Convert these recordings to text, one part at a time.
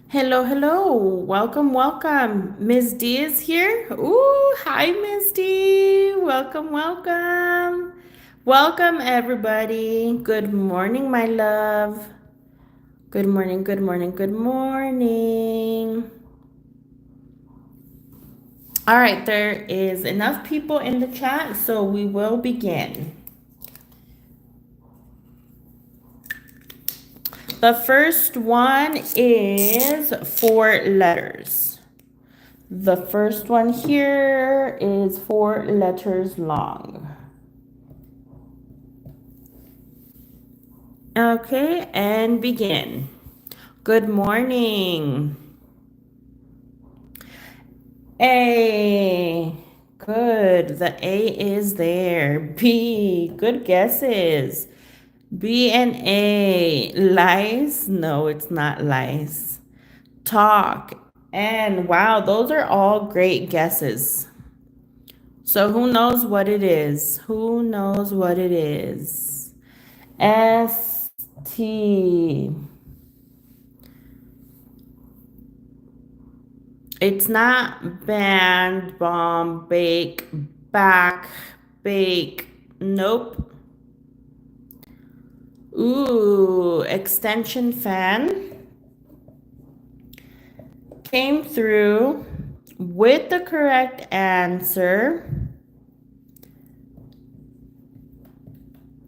Hello, hello. Welcome, welcome. Miss D is here. Ooh, hi, Miss D. Welcome, welcome. Welcome, everybody. Good morning, my love. Good morning, good morning, good morning. All right, there is enough people in the chat, so we will begin. The first one is 4 letters. The first one here is 4 letters long. Okay, and begin. Good morning. A. Good. The A is there. B. Good guesses. B and A. Lice? No, it's not lice. Talk. And wow, those are all great guesses. So who knows what it is? Who knows what it is? S T. It's not band, bomb, bake, back, bake. Nope. Ooh, extension fan came through with the correct answer.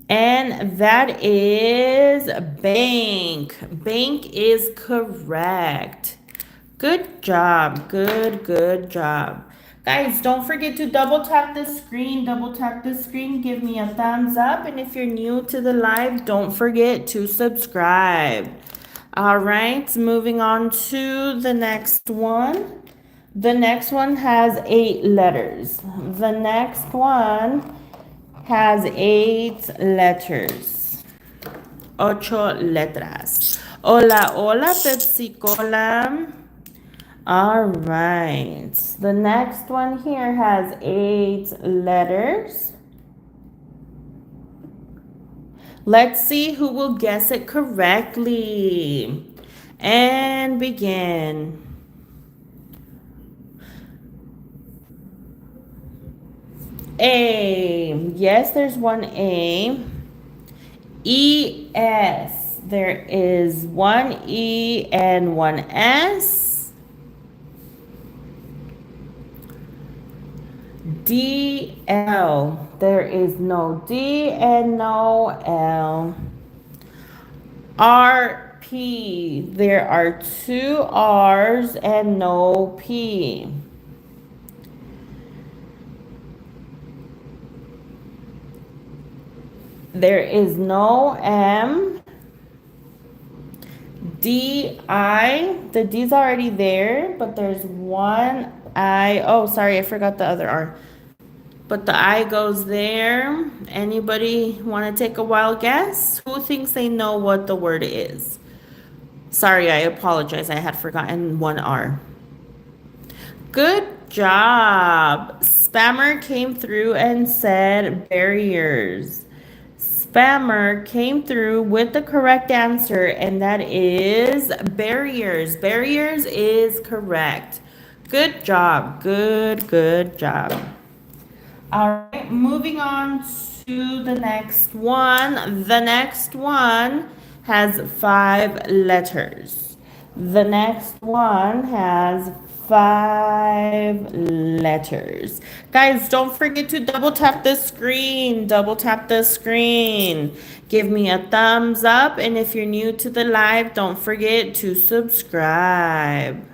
And that is bank. Bank is correct. Good job. Good job. Guys, don't forget to double tap the screen. Double tap the screen. Give me a thumbs up. And if you're new to the live, don't forget to subscribe. All right, moving on to the next one. The next one has 8 letters. The next one has 8 letters. 8 letras. Hola, hola, Pepsi Cola. All right. The next one here has 8 letters. Let's see who will guess it correctly. And begin. A. Yes, there's one A. E, S. There is one E and one S. D, L. There is no D and no L. R, P. There are 2 R's and no P. There is no M. D, I. The D's already there, but there's one I. Oh, sorry, I forgot the other R. But the I goes there. Anybody want to take a wild guess? Who thinks they know what the word is? Sorry, I apologize. I had forgotten one R. Good job. Spammer came through and said barriers. Spammer came through with the correct answer, and that is barriers. Barriers is correct. Good job. Good job. All right, moving on to the next one. The next one has 5 letters. The next one has 5 letters. Guys, don't forget to double tap the screen. Double tap the screen. Give me a thumbs up. And if you're new to the live, don't forget to subscribe.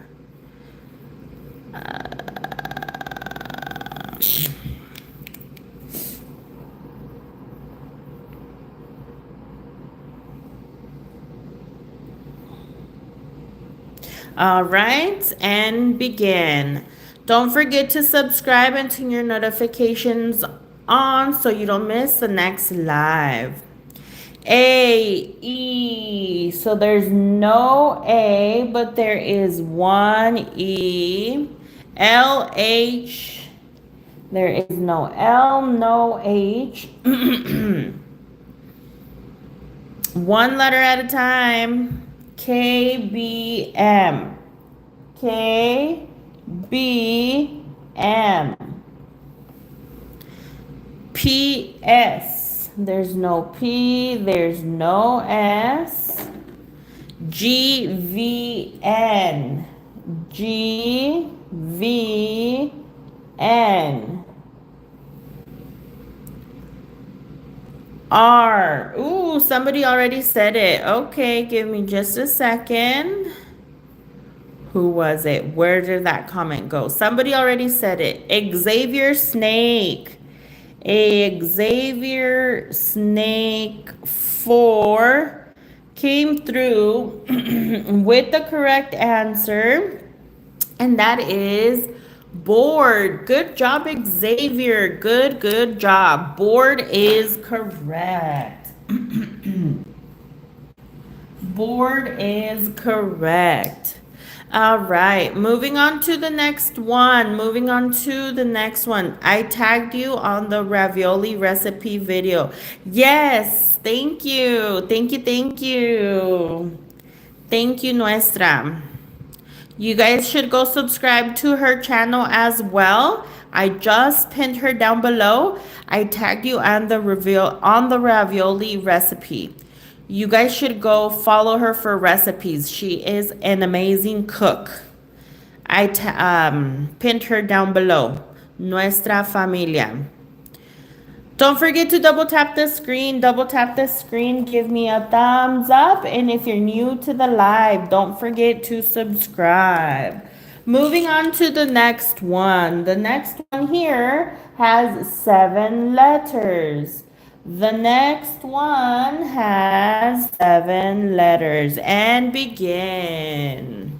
All right, and begin. Don't forget to subscribe and turn your notifications on so you don't miss the next live. A, E. So there's no A, but there is one E. L, H. There is no L, no H. One letter at a time. K, B, M. K, B, M. P, S. There's no P, there's no S. G, V, N. G, V, N. R. Ooh, somebody already said it. Okay, give me just a second. Who was it? Where did that comment go? Somebody already said it. Xavier Snake. Xavier Snake 4 came through with the correct answer, and that is board. Good job, Xavier. Good job. Board is correct. Board is correct. All right, moving on to the next one. I tagged you on the ravioli recipe video. Yes, thank you. Thank you, Nuestra. You guys should go subscribe to her channel as well. I just pinned her down below. I tagged you on the ravioli recipe. You guys should go follow her for recipes. She is an amazing cook. I pinned her down below. Nuestra familia. Don't forget to double tap the screen. Give me a thumbs up. And if you're new to the live, don't forget to subscribe. Moving on to the next one. The next one here has 7 letters. The next one has 7 letters. And begin.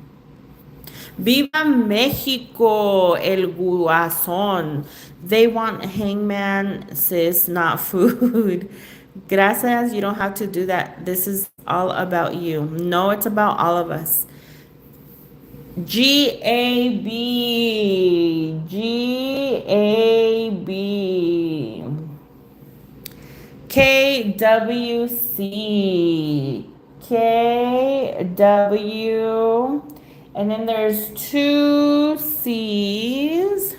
Viva Mexico, el guasón. They want Hangman, sis, not food. Gracias, you don't have to do that. This is all about you. No, it's about all of us. G-A-B. G-A-B. K-W-C. K-W. And then there's 2 C's.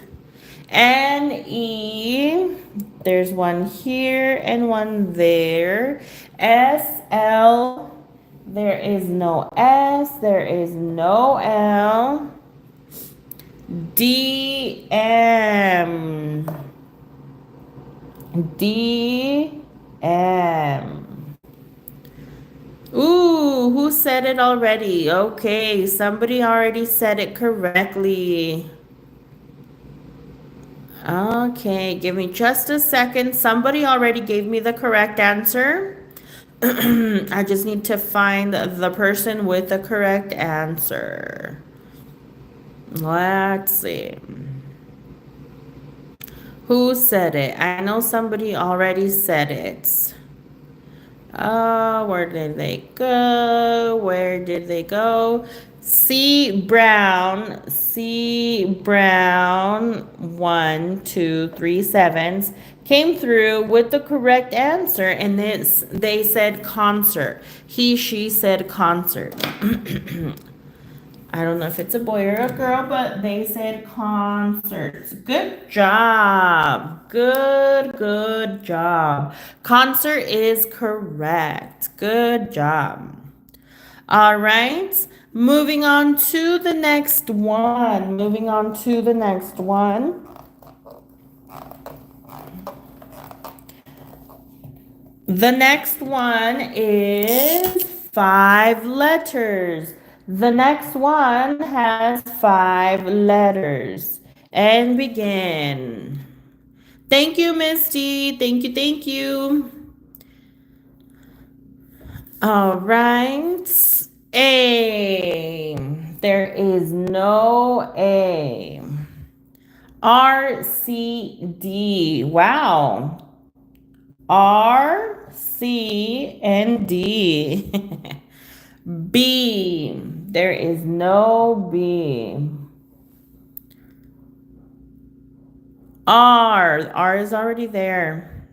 N-E. There's one here and one there. S-L. There is no S. There is no L. D-M. D-M. Ooh, who said it already? Okay, somebody already said it correctly. Okay, give me just a second. Somebody already gave me the correct answer. I just need to find the person with the correct answer. Let's see. Who said it? I know somebody already said it. Where did they go? C Brown, 1, 2, 3, 7s came through with the correct answer, and they said concert. She said concert. I don't know if it's a boy or a girl, but they said concerts. Good job. Good job. Concert is correct. Good job. All right. Moving on to the next one. The next one is 5 letters. The next one has 5 letters. And begin. Thank you, Misty. Thank you. All right. A. There is no A. R, C, D. Wow. R, C, and D. B. There is no B. R is already there.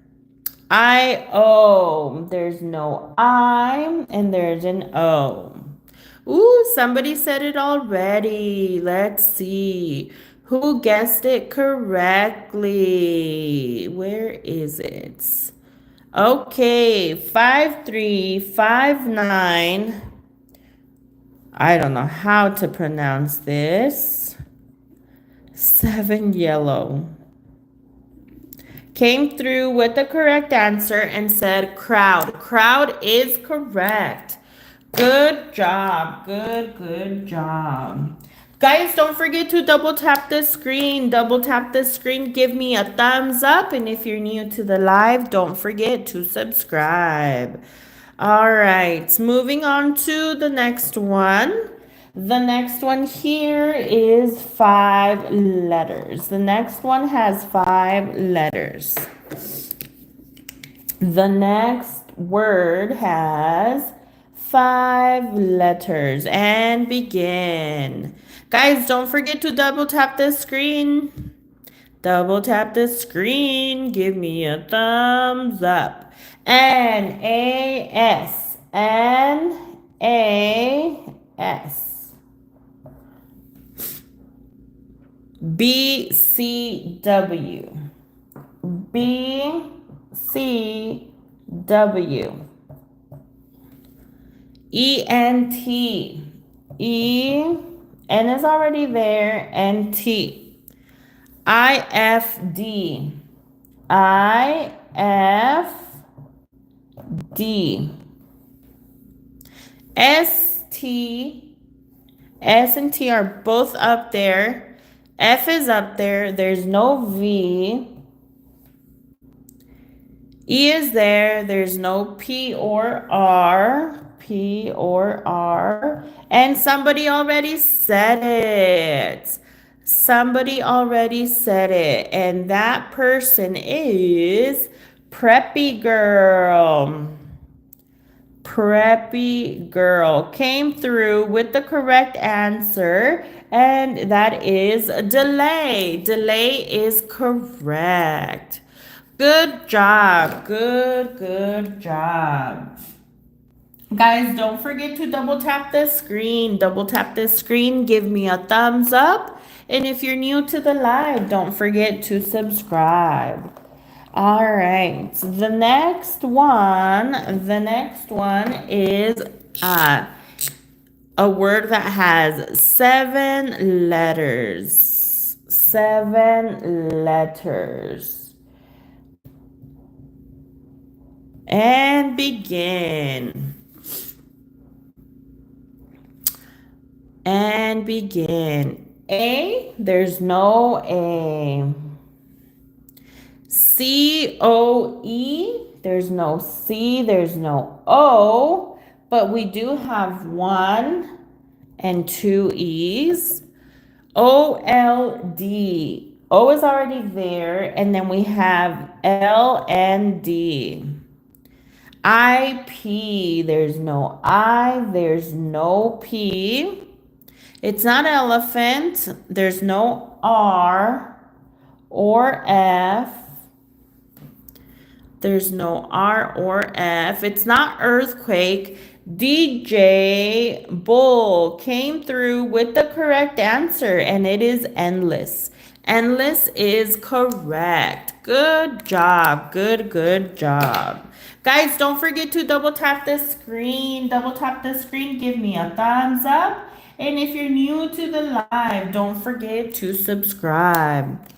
I, O. There's no I, and there's an O. Ooh, somebody said it already. Let's see. Who guessed it correctly? Where is it? Okay, 5359. I don't know how to pronounce this. 7 yellow. Came through with the correct answer and said crowd. Crowd is correct. Good job. Good job. Guys, don't forget to double tap the screen. Double tap the screen. Give me a thumbs up. And if you're new to the live, don't forget to subscribe. All right, moving on to the next one. The next one here is 5 letters. The next one has 5 letters. The next word has 5 letters and begin. Guys, don't forget to double tap the screen. Double tap the screen. Give me a thumbs up. N-A-S. N-A-S. B-C-W. B-C-W. E-N-T. E, N is already there, and T. I-F-D. I-F-D. S-T. S and T are both up there. F is up there. There's no V. E is there. There's no P or R. P or R. And somebody already said it. Somebody already said it. And that person is Preppy Girl. Preppy Girl came through with the correct answer, and that is delay. Delay is correct. Good job. Good job. Guys, don't forget to double tap the screen. Double tap the screen. Give me a thumbs up. And if you're new to the live, don't forget to subscribe. All right. The next one is a word that has 7 letters. 7 letters. And begin. And begin. A, there's no A. C-O-E, there's no C, there's no O, but we do have 1 and 2 E's. O-L-D, O is already there, and then we have L and D. I-P, there's no I, there's no P. It's not elephant, there's no R or F. There's no R or F. It's not earthquake. DJ Bull came through with the correct answer, and it is endless. Endless is correct. Good job. Good job. Guys, don't forget to double tap the screen. Double tap the screen. Give me a thumbs up. And if you're new to the live, don't forget to subscribe.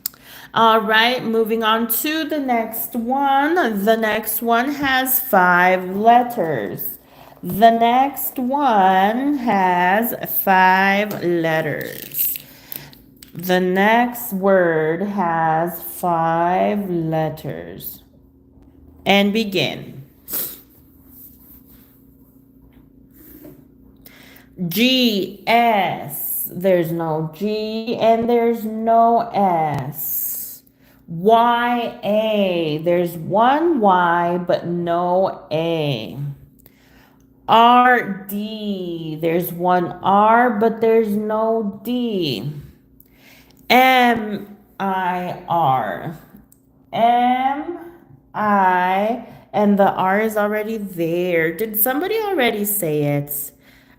All right, moving on to the next one. The next one has 5 letters. The next one has 5 letters. The next word has 5 letters. And begin. G, S. There's no G and there's no S. Y-A, there's 1 Y but no A. R-D, there's 1 R but there's no D. M-I-R, M-I, and the R is already there. Did somebody already say it?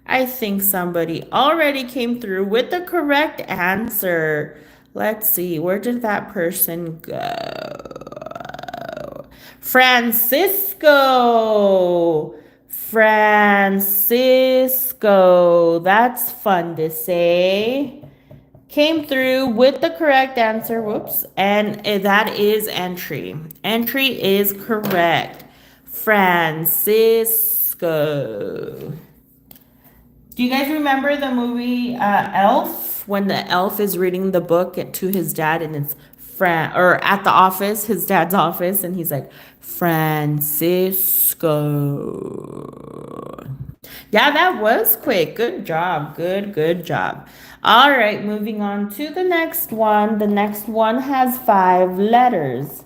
I think somebody already came through with the correct answer. Let's see, where did that person go? Francisco. Francisco. That's fun to say. Came through with the correct answer. Whoops. And that is entry. Entry is correct. Francisco. Do you guys remember the movie Elf? When the elf is reading the book to his dad, and it's or at the office, his dad's office, and he's like, Francisco. Yeah, that was quick. Good job. Good job. All right, moving on to the next one. The next one has 5 letters.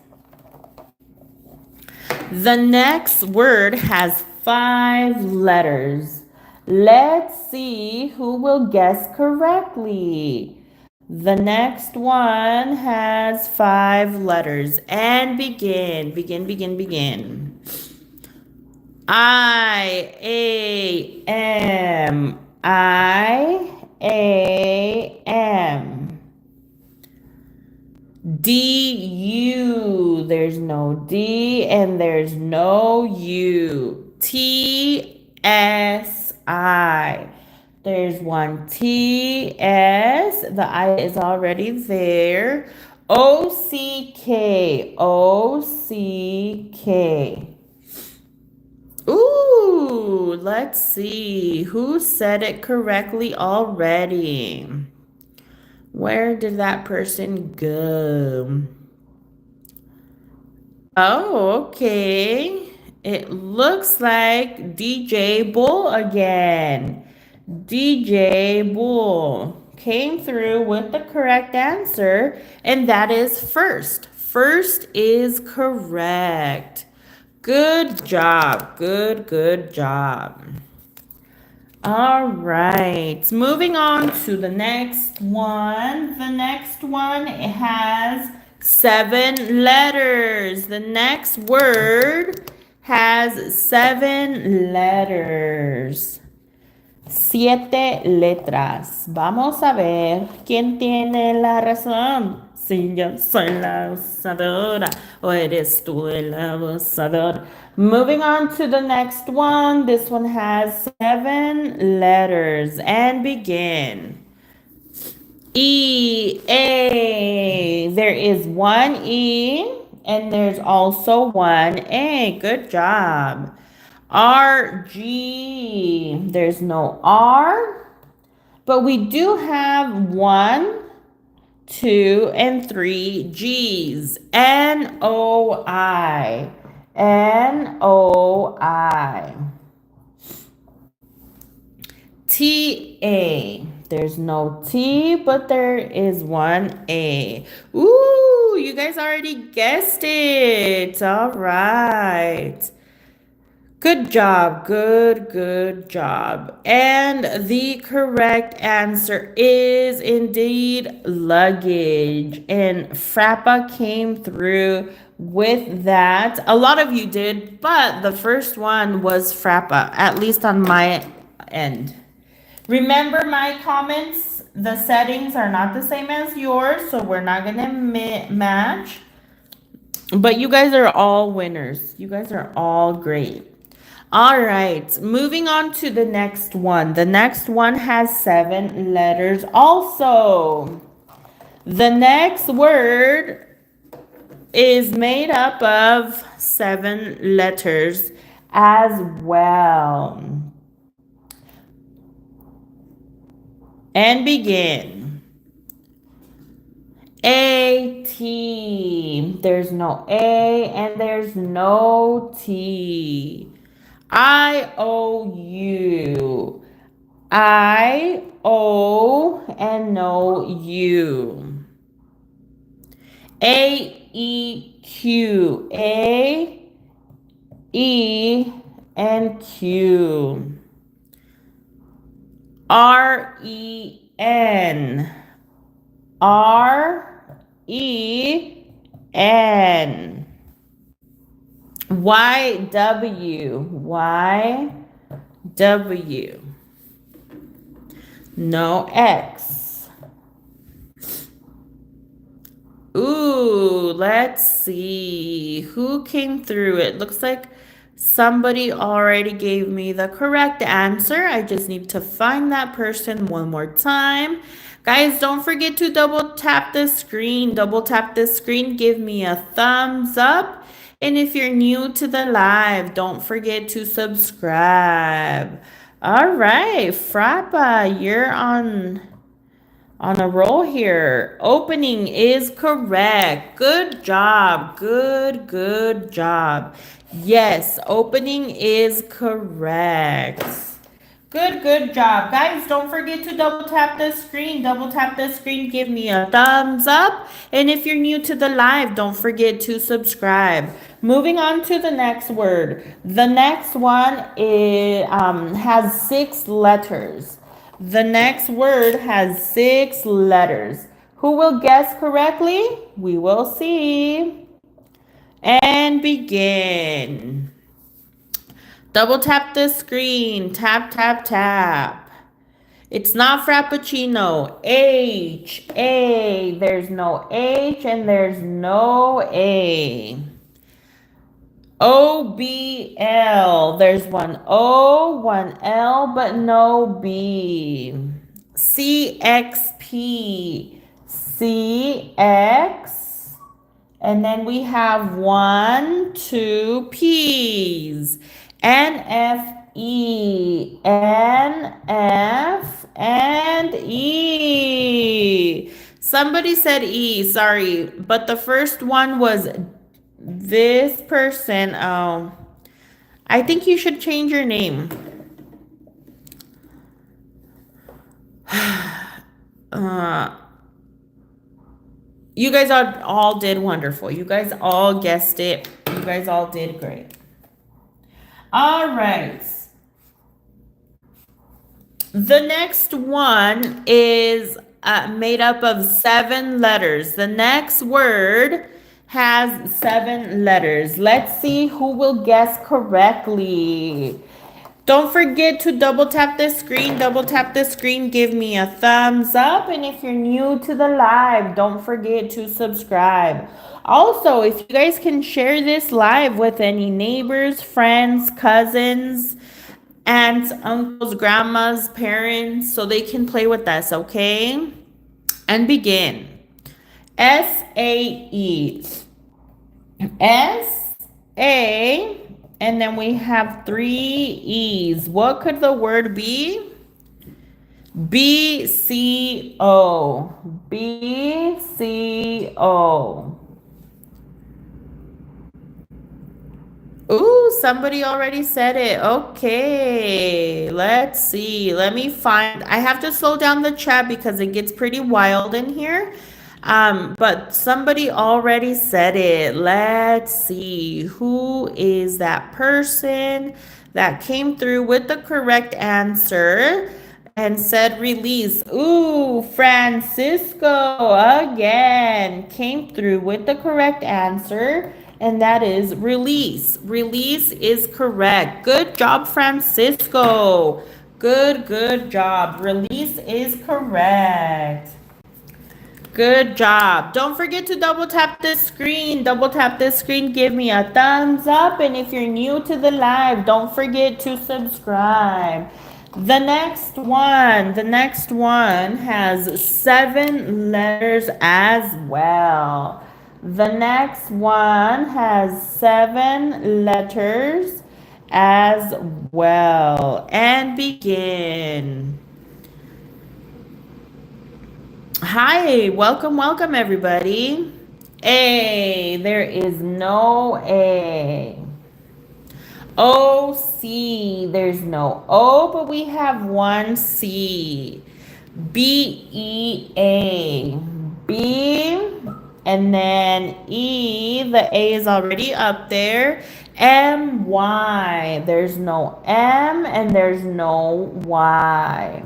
The next word has 5 letters. Let's see who will guess correctly. The next one has 5 letters. And begin. I-A-M. I-A-M. D-U. There's no D and there's no U. T-S-I. There's one T-S. The I is already there. O-C-K. O-C-K. Ooh, let's see. Who said it correctly already? Where did that person go? Oh, okay. It looks like DJ Bull again. DJ Bull came through with the correct answer, and that is first. First is correct. Good job. Good job. All right, moving on to the next one. The next one has 7 letters. The next word has 7 letters. 7 letras. Vamos a ver quién tiene la razón. Si yo soy la abusadora o eres tú el abusador. Moving on to the next one. This one has 7 letters. And begin. E, A. There is one E and there's also one A. Good job. R, G. There's no R, but we do have 1, 2, and 3 G's. N, O, I. N, O, I. T, A. There's no T, but there is one A. Ooh, you guys already guessed it. All right. Good job. Good job. And the correct answer is indeed luggage. And Frappa came through with that. A lot of you did, but the first one was Frappa, at least on my end. Remember my comments, the settings are not the same as yours, so we're not going to match. But you guys are all winners. You guys are all great. All right, moving on to the next one. The next one has 7 letters also. The next word is made up of 7 letters as well. And begin. A-T. There's no A and there's no T. I-O-U. I-O and no U. A-E-Q. A-E and Q. R-E-N. R-E-N. Y-W. Y-W. No X. Ooh, let's see. Who came through? It looks like somebody already gave me the correct answer. I just need to find that person one more time. Guys, don't forget to double tap the screen. Double tap the screen. Give me a thumbs up. And if you're new to the live, don't forget to subscribe. All right, Frappa, you're on a roll here. Opening is correct. Good job. Good job. Yes, opening is correct. Good job. Guys, don't forget to double tap the screen. Double tap the screen. Give me a thumbs up. And if you're new to the live, don't forget to subscribe. Moving on to the next word. The next one has 6 letters. The next word has 6 letters. Who will guess correctly? We will see. And begin. Double tap the screen. Tap, tap, tap. It's not Frappuccino. H, A. There's no H and there's no A. O, B, L. There's one O, one L, but no B. C, X, P. C, X. And then we have 1, 2 P's. N, F, E. N, F, and E. Somebody said E, sorry, but the first one was this person. Oh, I think you should change your name. You guys all did wonderful. You guys all guessed it. You guys all did great. All right. The next one is made up of 7 letters. The next word has 7 letters. Let's see who will guess correctly. Don't forget to double tap the screen. Double tap the screen. Give me a thumbs up. And if you're new to the live, don't forget to subscribe. Also, if you guys can share this live with any neighbors, friends, cousins, aunts, uncles, grandmas, parents, so they can play with us, okay? And begin. S-A-E. S-A. And then we have 3 E's. What could the word be? B-C-O. B-C-O. Ooh, somebody already said it. Okay, let's see. Let me find. I have to slow down the chat because it gets pretty wild in here. But somebody already said it. Let's see. Who is that person that came through with the correct answer and said release? Ooh, Francisco again came through with the correct answer. And that is release. Release is correct. Good job, Francisco. Good job. Release is correct. Good job. Don't forget to double tap the screen. Double tap the screen. Give me a thumbs up. And if you're new to the live, don't forget to subscribe. The next one has 7 letters as well. The next one has 7 letters as well. And begin. Hi, welcome everybody. A, there is no A. O, C, there's no O, but we have 1 C. B, E, A. B, and then E, the A is already up there. M, Y, there's no M and there's no Y.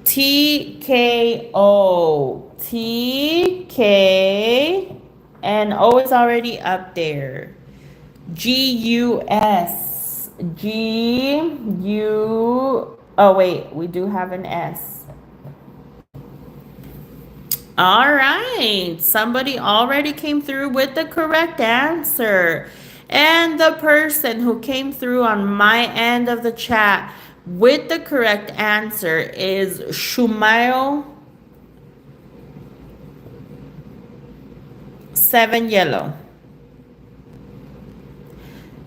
T, K, O. T, K, and O is already up there. G, U, S. G, U, Oh, wait, we do have an S. All right. Somebody already came through with the correct answer. And the person who came through on my end of the chat with the correct answer is Shumayo 7 Yellow.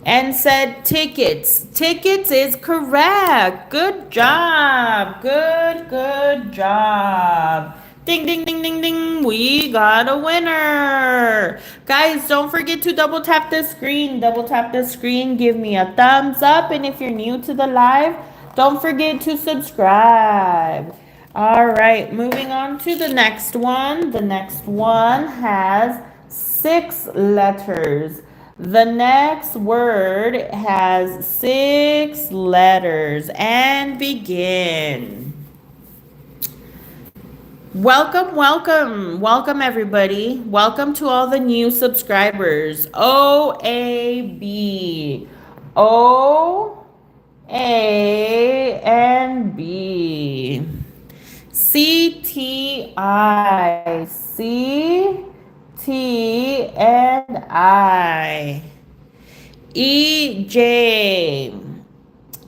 And said tickets. Tickets is correct. Good job. Good job. Ding, ding, ding, ding, ding. We got a winner. Guys, don't forget to double tap the screen. Double tap the screen. Give me a thumbs up. And if you're new to the live, don't forget to subscribe. All right, moving on to the next one. The next one has 6 letters. The next word has 6 letters. And begin. Welcome everybody. Welcome to all the new subscribers. OAB. O, A, and B. CTI. C, T, and I. EJ.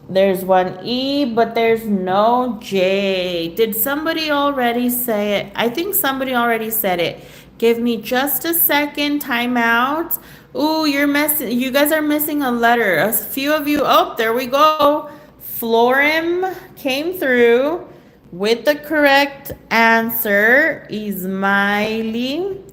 There's one E, but there's no J. Did somebody already say it? I think somebody already said it. Give me just a second. Timeout. Ooh, you guys are missing a letter. A few of you. Oh, there we go. Florim came through with the correct answer. Ismaili.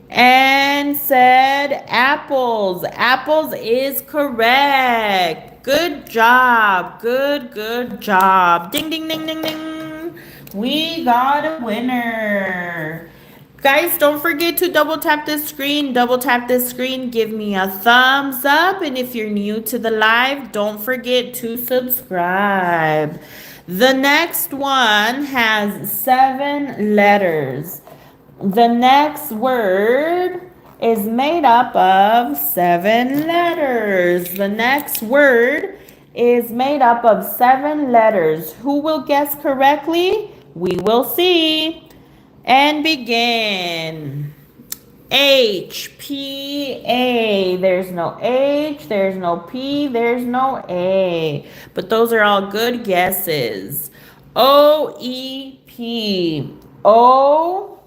And said apples. Apples is correct. Good job. Good job. Ding, ding, ding, ding, ding. We got a winner. Guys, don't forget to double tap the screen. Double tap the screen. Give me a thumbs up. And if you're new to the live, don't forget to subscribe. The next one has 7 letters. The next word is made up of 7 letters. The next word is made up of 7 letters. Who will guess correctly? We will see. And begin. H, P, A. There's no H, there's no P, there's no A. But those are all good guesses. O, E, P. O,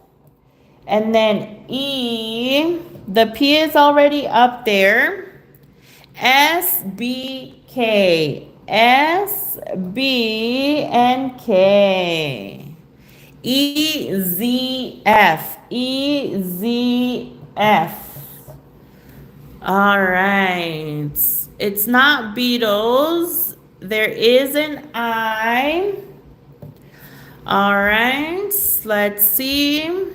and then E, the P is already up there. S, B, K. S, B, and K. E, Z, F. E, Z, F. All right. It's not Beatles. There is an I. All right. Let's see.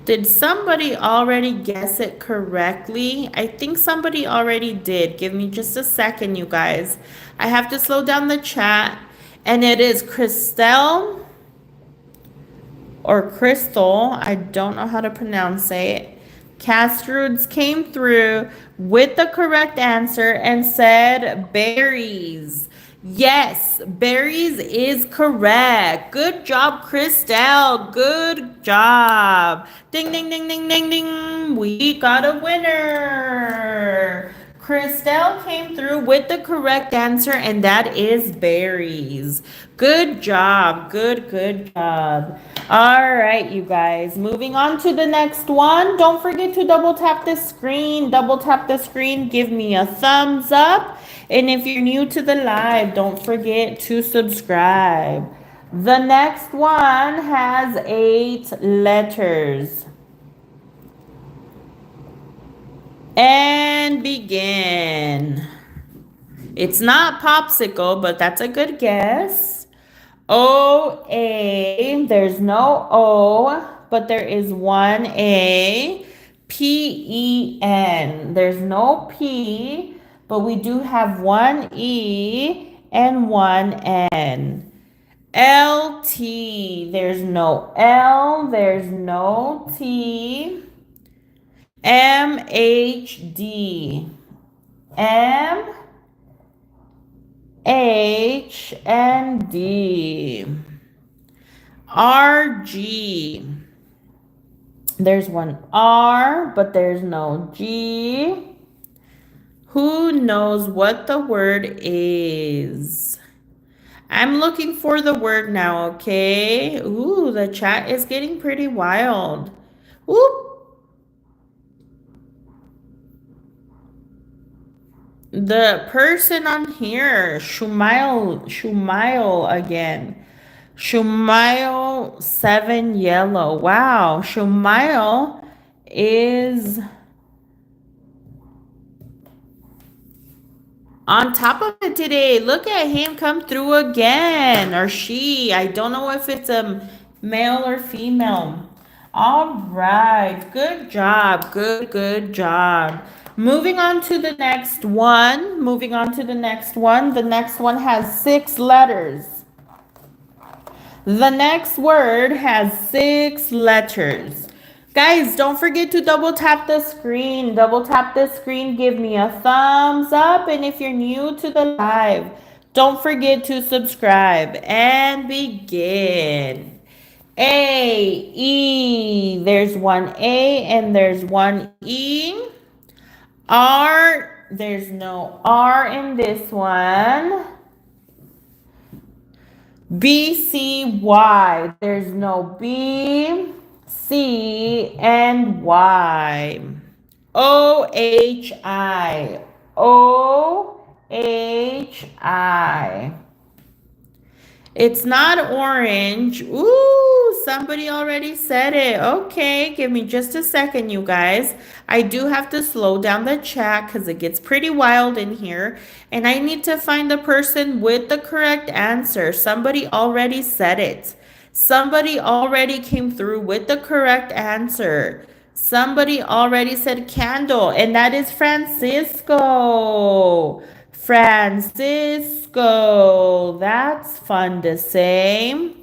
Did somebody already guess it correctly? I think somebody already did. Give me just a second, you guys. I have to slow down the chat. And it is Christelle or Crystal. I don't know how to pronounce it. Castrudes came through with the correct answer and said berries. Yes, berries is correct. Good job, Christelle. Good job. Ding, ding, ding, ding, ding, ding. We got a winner. Christelle came through with the correct answer, and that is berries. Good job. Good job. All right, you guys. Moving on to the next one. Don't forget to double tap the screen. Double tap the screen. Give me a thumbs up. And if you're new to the live, don't forget to subscribe. The next one has 8 letters. And begin. It's not popsicle, but that's a good guess. O-A, there's no O, but there is one A. P-E-N, there's no P, but we do have one E and one N. L-T, there's no L, there's no T. M-H-D, M, H, and D. R, G. There's one R, but there's no G. Who knows what the word is? I'm looking for the word now, okay? Ooh, the chat is getting pretty wild. Whoop. The person on here, Shumail again. Shumail 7 yellow. Wow, Shumail is on top of it today. Look at him come through again. Or she. I don't know if it's a male or female. All right. Good job. Good job. Moving on to the next one. Moving on to the next one. The next one has 6 letters. The next word has 6 letters. Guys, don't forget to double tap the screen. Double tap the screen. Give me a thumbs up. And if you're new to the live, don't forget to subscribe and begin. A, E. There's one A and there's one E. R. There's no R in this one. B, C, Y. There's no B, C, and Y. O, H, I. O, H, I. It's not orange. Ooh, somebody already said it. Okay, give me just a second, you guys. I do have to slow down the chat because it gets pretty wild in here. And I need to find the person with the correct answer. Somebody already said it. Somebody already came through with the correct answer. Somebody already said candle, and that is Francisco. Francisco. That's fun to say.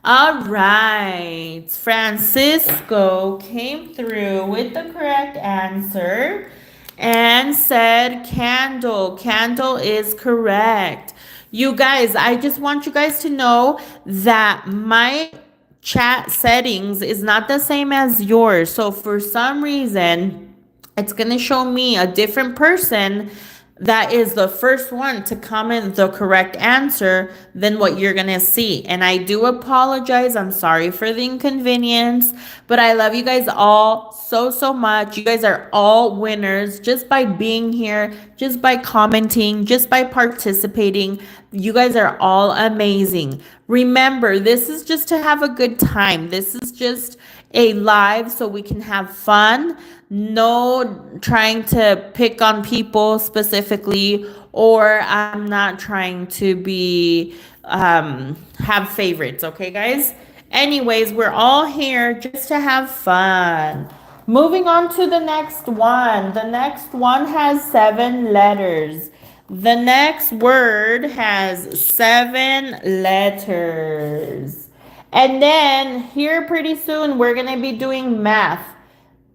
All right. Francisco came through with the correct answer and said candle. Candle is correct. You guys, I just want you guys to know that my chat settings is not the same as yours. So for some reason, it's going to show me a different person that is the first one to comment the correct answer than what you're going to see. And I do apologize. I'm sorry for the inconvenience, but I love you guys all so much. You guys are all winners just by being here, just by commenting, just by participating. You guys are all amazing. Remember, this is just to have a good time. This is just a live so we can have fun. No trying to pick on people specifically, or I'm not trying to be have favorites, okay guys? Anyways, we're all here just to have fun. Moving on to the next one. The next one has 7 letters. The next word has 7 letters. And then here pretty soon we're going to be doing math.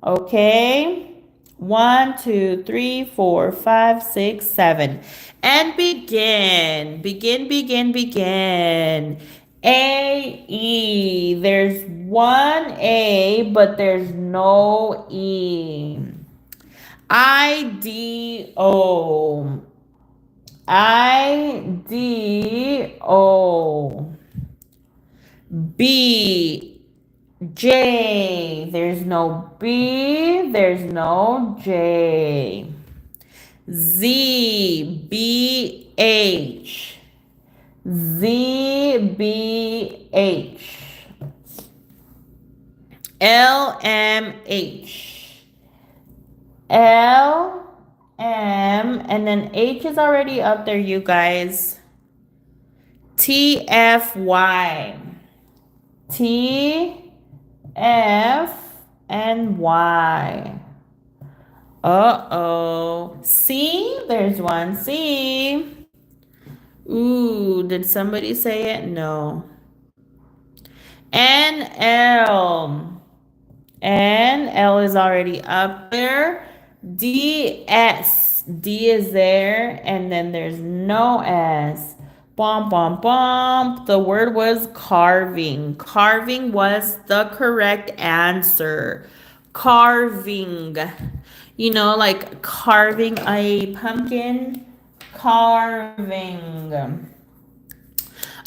Okay? 1, 2, 3, 4, 5, 6, 7. And begin. Begin. A, E. There's one A, but there's no E. I, D, O. I, D, O. B, J. There's no B. There's no J. Z, B, H. Z, B, H. L, M, H. L, M, and then H is already up there, you guys. T, F, Y. T, F, and Y. Uh-oh. C, there's one C. Ooh, did somebody say it? No. N, L. N, L is already up there. D, S. D is there, and then there's no S. Bom, bom, bom. The word was carving. Carving was the correct answer. Carving. You know, like carving a pumpkin. Carving.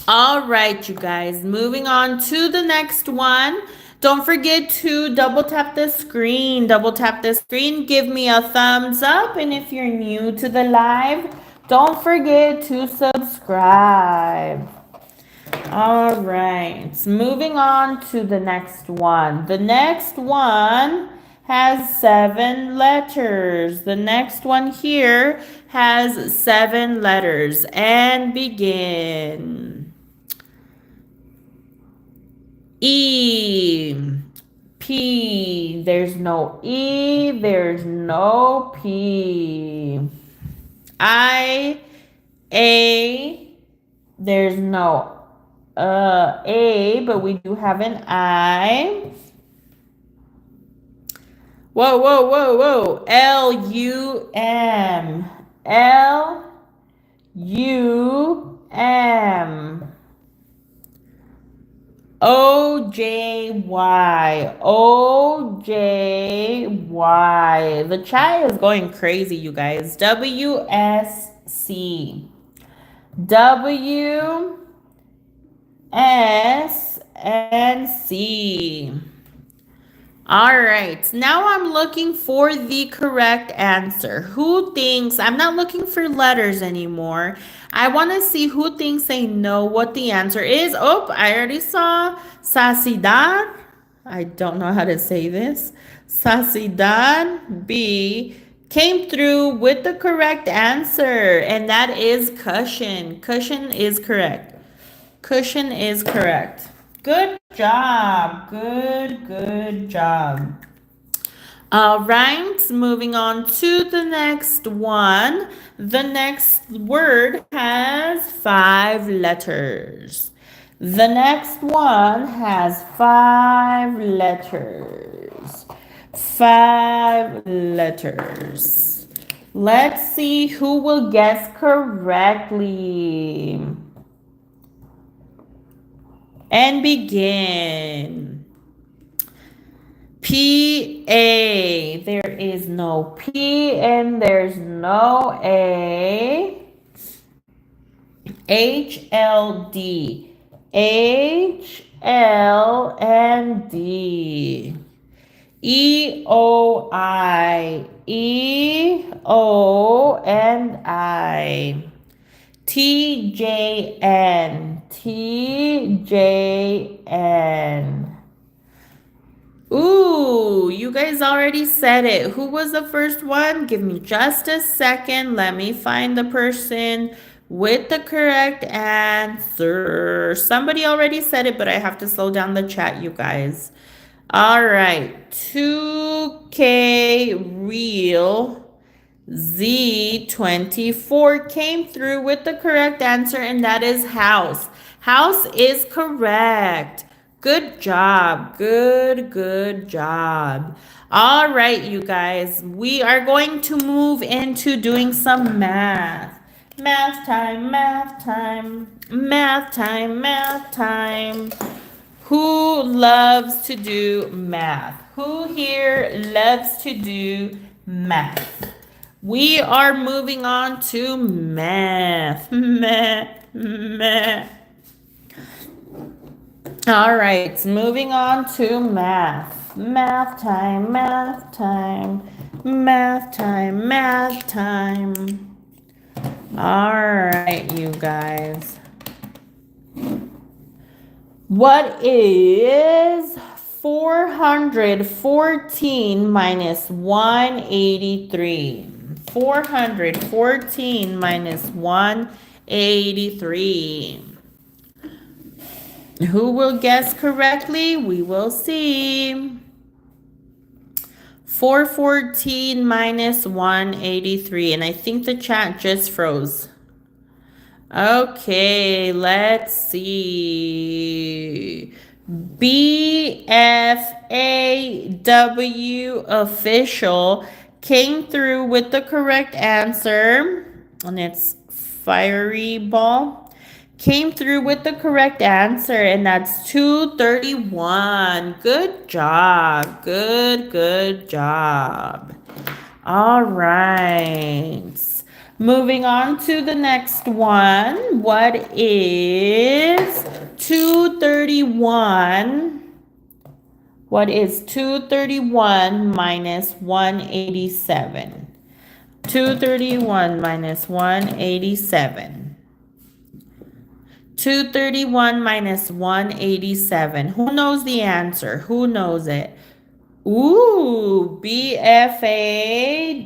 All right, you guys, moving on to the next one. Don't forget to double tap the screen. Double tap the screen, give me a thumbs up. And if you're new to the live, don't forget to subscribe. All right, moving on to the next one. The next one has 7 letters. The next one here has 7 letters. And begin. E, P, there's no E, there's no P. I, A, there's no A, but we do have an I. Whoa, whoa, whoa, whoa. L, U, M. L, U, M. O-J-Y. O-J-Y. The chat is going crazy, you guys. W-S-C. W, S, and C. All right, now I'm looking for the correct answer. Who thinks, I'm not looking for letters anymore. I want to see who thinks they know what the answer is. Oh, I already saw Sacidad. I don't know how to say this. Sacidad B came through with the correct answer, and that is cushion. Cushion is correct. Cushion is correct. Good job. Good job. All right, moving on to the next one. The next word has 5 letters. The next one has 5 letters. 5 letters. Let's see who will guess correctly. And begin. P-A. There is no P and there's no A. H-L-D. H-L and D. E-O-I. E-O and I. T-J-N. T-J-N. Ooh, you guys already said it. Who was the first one? Give me just a second. Let me find the person with the correct answer. Somebody already said it, but I have to slow down the chat, you guys. All right. 2K Real Z24 came through with the correct answer, and that is house. House is correct. Good job. Good job. All right, you guys. We are going to move into doing some math. Math time, math time, math time, math time. Who loves to do math? Who here loves to do math? We are moving on to math. Math. All right, moving on to math. Math time, math time, math time, math time. All right, you guys. What is 414 minus 183? 414 minus 183. Who will guess correctly? We will see. 414 minus 183. And I think the chat just froze. Okay, let's see. BFAW official came through with the correct answer, and it's fiery ball. Came through with the correct answer, and that's 231. Good job. Good job. All right. Moving on to the next one. What is 231? What is 231 minus 187? 231 minus 187. 231 minus 187. Who knows the answer? Who knows it? Ooh, BFAW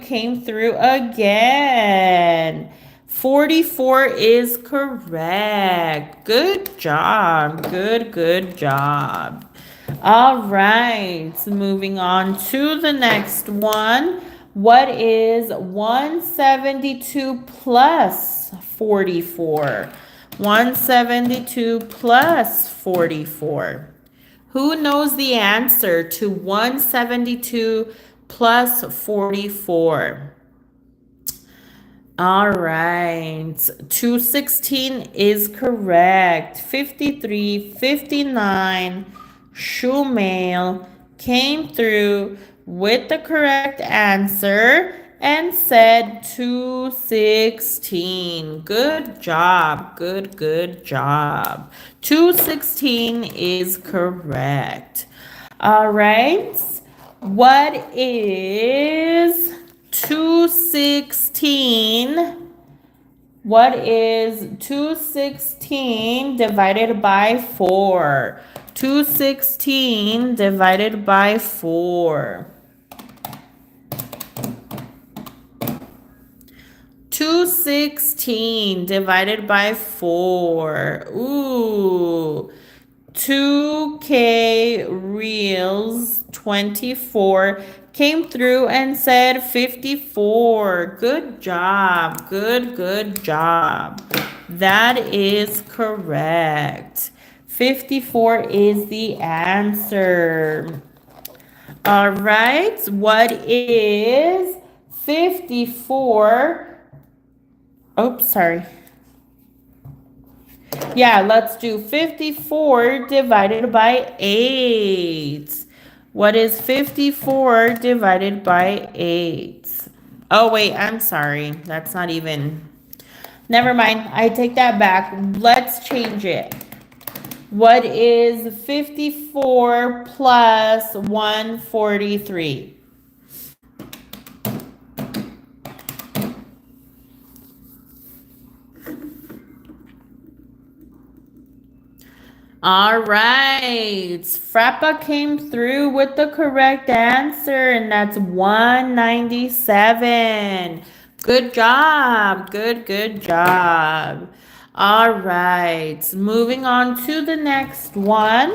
came through again. 44 is correct. Good job. Good job. All right, moving on to the next one. What is 172 plus 44? 172 plus 44. Who knows the answer to 172 plus 44? All right, 216 is correct. 53, 59, Shumail came through with the correct answer and said 216. Good job. Good job. 216 is correct. All right. What is 216? What is 216 divided by 4? 216 divided by 4. 216 divided by 4. Ooh. 2K Reels 24 came through and said 54. Good job. Good job. That is correct. 54 is the answer. All right. What is 54? Oh, sorry. Yeah, let's do 54 divided by 8. What is 54 divided by 8? Oh, wait, I'm sorry. That's not even... Never mind. I take that back. Let's change it. What is 54 plus 143? All right. Frappa came through with the correct answer, and that's 197. Good job. Good job. All right. Moving on to the next one.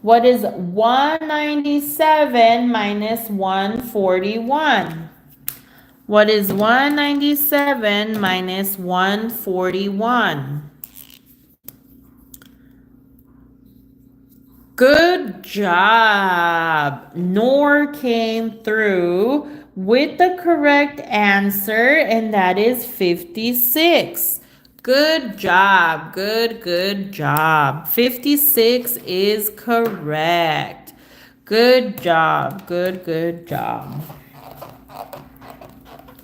What is 197 minus 141? What is 197 minus 141? Good job. Nor came through with the correct answer, and that is 56. Good job. Good job. 56 is correct. Good job. Good job.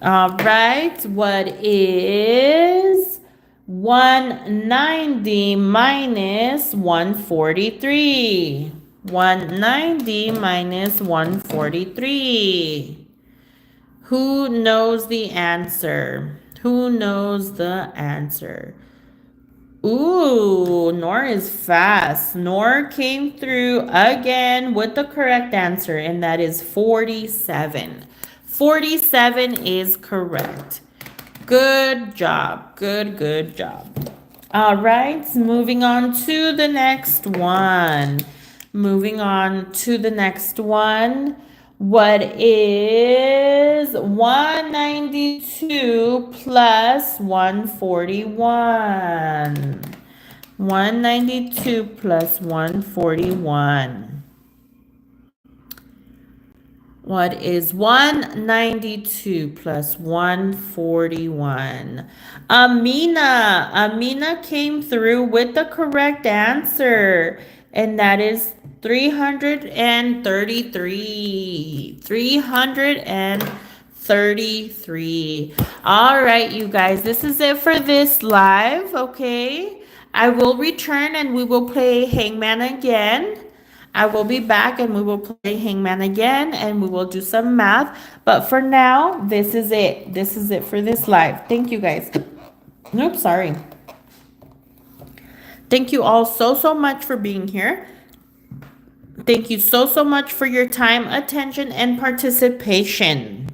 All right, what is 190 minus 143? 190 minus 143. Who knows the answer? Who knows the answer? Ooh, Nor is fast. Nor came through again with the correct answer, and that is 47. 47 is correct. Good job. Good job. All right, moving on to the next one. What is 192 plus 141? 192 plus 141. What is 192 plus 141? Amina came through with the correct answer. And that is 333. 333. All right, you guys, this is it for this live, okay? I will return and we will play Hangman again. I will be back and we will play Hangman again and we will do some math. But for now, this is it. This is it for this live. Thank you guys. Nope, sorry. Thank you all so much for being here. Thank you so much for your time, attention, and participation.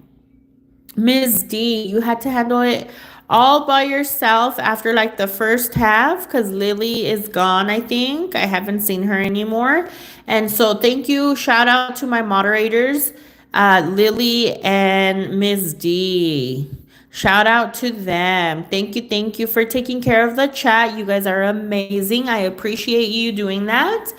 Ms. D, you had to handle it all by yourself after like the first half because Lily is gone, I think. I haven't seen her anymore. And so thank you. Shout out to my moderators, Lily and Ms. D. Shout out to them. Thank you for taking care of the chat. You guys are amazing. I appreciate you doing that.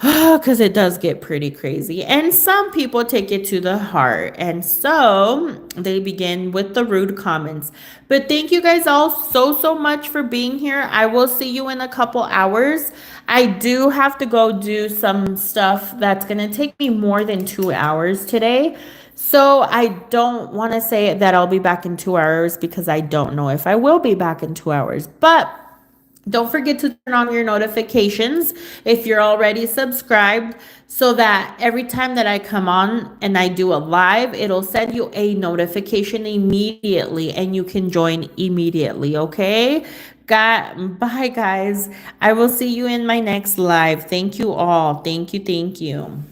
Because it does get pretty crazy. And some people take it to the heart. And so they begin with the rude comments. But thank you guys all so much for being here. I will see you in a couple hours. I do have to go do some stuff that's going to take me more than 2 hours today. So I don't want to say that I'll be back in 2 hours because I don't know if I will be back in 2 hours. But don't forget to turn on your notifications if you're already subscribed so that every time that I come on and I do a live, it'll send you a notification immediately and you can join immediately, okay? Bye, guys. I will see you in my next live. Thank you all. Thank you.